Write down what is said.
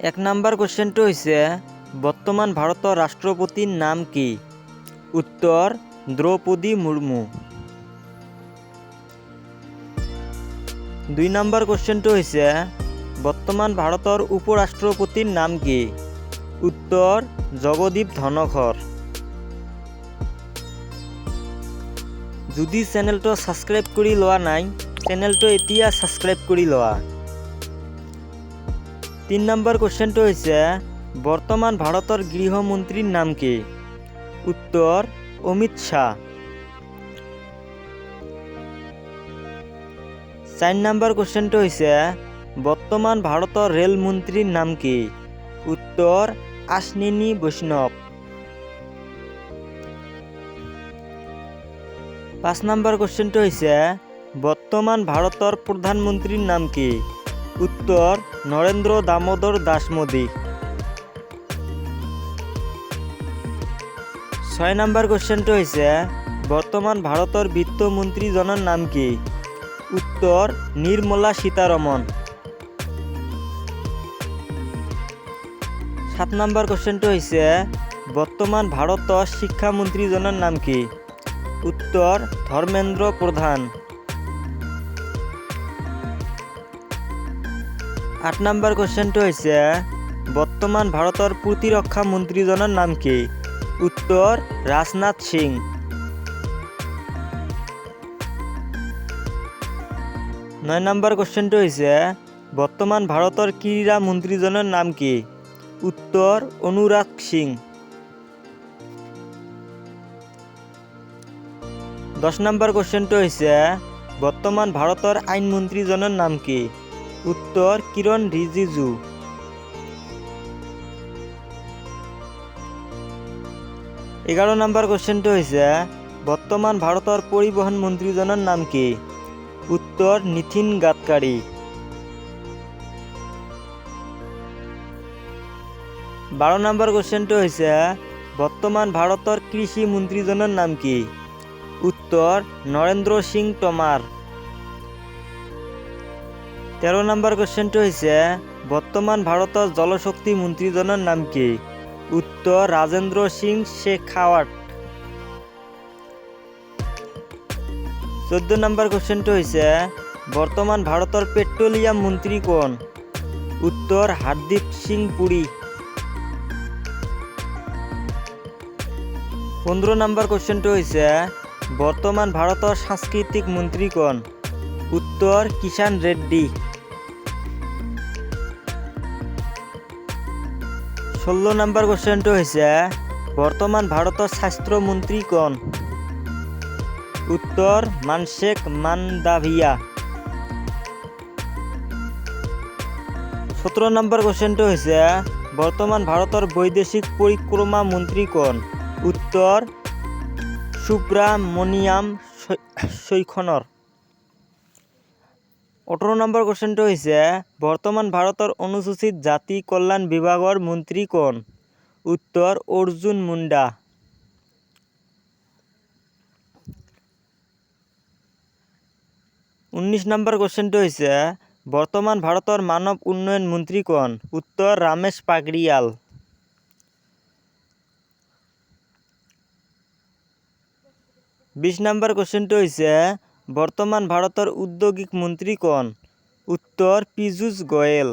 1 number কোৱেশ্চনটো হৈছে বৰ্তমান ভাৰতৰ ৰাষ্ট্ৰপতিৰ নাম কি? উত্তৰ দ্ৰৌপদী মুৰ্মু। 2 নম্বৰ কোৱেশ্চনটো হৈছে বৰ্তমান ভাৰতৰ উপৰাষ্ট্ৰপতিৰ নাম কি? উত্তৰ জগদীপ ধনখৰ। যদি চেনেলটো সাবস্ক্ৰাইব কৰি লোৱা নাই চেনেলটো এতিয়া সাবস্ক্ৰাইব কৰি লোৱা। 3 নম্বৰ কোৱেশ্চনটো হৈছে বৰ্তমান ভাৰতৰ গৃহমন্ত্ৰীৰ নাম কি? উত্তৰ অমিত শাহ। 4 নম্বৰ কোৱেশ্চনটো হৈছে বৰ্তমান ভাৰতৰ ৰেল মন্ত্ৰীৰ নাম কি? উত্তৰ আশ্বিনী বৈষ্ণৱ। 5 নম্বৰ কোৱেশ্চনটো হৈছে বৰ্তমান ভাৰতৰ প্ৰধানমন্ত্ৰীৰ নাম কি? উত্তৰ নৰেন্দ্ৰ দামোদৰ দাস মোদী। 6 নম্বৰ কোৱেশ্চনটো হৈছে বৰ্তমান ভাৰতৰ বিত্তমন্ত্ৰীজনৰ নাম কি? উত্তৰ নিৰ্মলা সীতাৰমণ। 7 নম্বৰ কোৱেশ্চনটো হৈছে বৰ্তমান ভাৰতৰ শিক্ষামন্ত্ৰীজনৰ নাম কি? উত্তৰ ধৰ্মেন্দ্ৰ প্ৰধান। 8 নম্বৰ কোৱেশ্চনটো হৈছে বৰ্তমান ভাৰতৰ প্ৰতিৰক্ষা মন্ত্ৰীজনৰ নাম কি? উত্তৰ ৰাজনাথ সিং। 9 নম্বৰ কোৱেশ্চনটো হৈছে বৰ্তমান ভাৰতৰ ক্ৰীড়া মন্ত্ৰীজনৰ নাম কি? উত্তৰ অনুৰাগ সিং। 10 নম্বৰ কোৱেশ্চনটো হৈছে বৰ্তমান ভাৰতৰ আইন মন্ত্ৰীজনৰ নাম কি? উত্তৰ কিৰণ ৰিজিজু। 11 নম্বৰ কোৱেশ্চনটো হৈছে বৰ্তমান ভাৰতৰ পৰিবহণ মন্ত্ৰীজনৰ নাম কি? উত্তৰ নীতিন গাডকাৰী। 12 নম্বৰ কোৱেশ্চনটো হৈছে বৰ্তমান ভাৰতৰ কৃষি মন্ত্ৰীজনৰ নাম কি? উত্তৰ নৰেন্দ্ৰ সিং টোমাৰ। 13 নম্বৰ কোৱেশ্চনটো হৈছে বৰ্তমান ভাৰতৰ জলশক্তি মন্ত্ৰীজনৰ নাম কি? উত্তৰ ৰাজেন্দ্ৰ সিং শেখাৱাট। 14 নম্বৰ কোৱেশ্চনটো হৈছে বৰ্তমান ভাৰতৰ পেট্ৰলিয়াম মন্ত্ৰী কোন? উত্তৰ হৰদীপ সিং পুৰী। 15 নম্বৰ কোৱেশ্চনটো হৈছে বৰ্তমান ভাৰতৰ সাংস্কৃতিক মন্ত্ৰী কোন? উত্তৰ কিষাণ ৰেড্ডী। 16 নম্বৰ কোৱেশ্চনটো হৈছে বৰ্তমান ভাৰতৰ স্বাস্থ্য মন্ত্ৰী কোন? উত্তৰ মানসেক মাণ্ডাভিয়া। 17 নম্বৰ কোৱেশ্চনটো হৈছে বৰ্তমান ভাৰতৰ বৈদেশিক পৰিক্ৰমা মন্ত্ৰী কোন? উত্তৰ সুব্ৰমণিয়াম সৈখনৰ। 18 নম্বৰ কোৱেশ্চনটো হৈছে বৰ্তমান ভাৰতৰ অনুসূচিত জাতি কল্যাণ বিভাগৰ মন্ত্ৰী কোন? উত্তৰ অৰ্জুন মুণ্ডা। 19 নম্বৰ কোৱেশ্চনটো হৈছে বৰ্তমান ভাৰতৰ মানৱ উন্নয়ন মন্ত্ৰী কোন? উত্তৰ ৰমেশ পোখৰিয়াল। 20 নম্বৰ কোৱেশ্চনটো হৈছে বৰ্তমান ভাৰতৰ ঔদ্যোগিক মন্ত্ৰী কোন? উত্তৰ পীযূষ গোয়েল।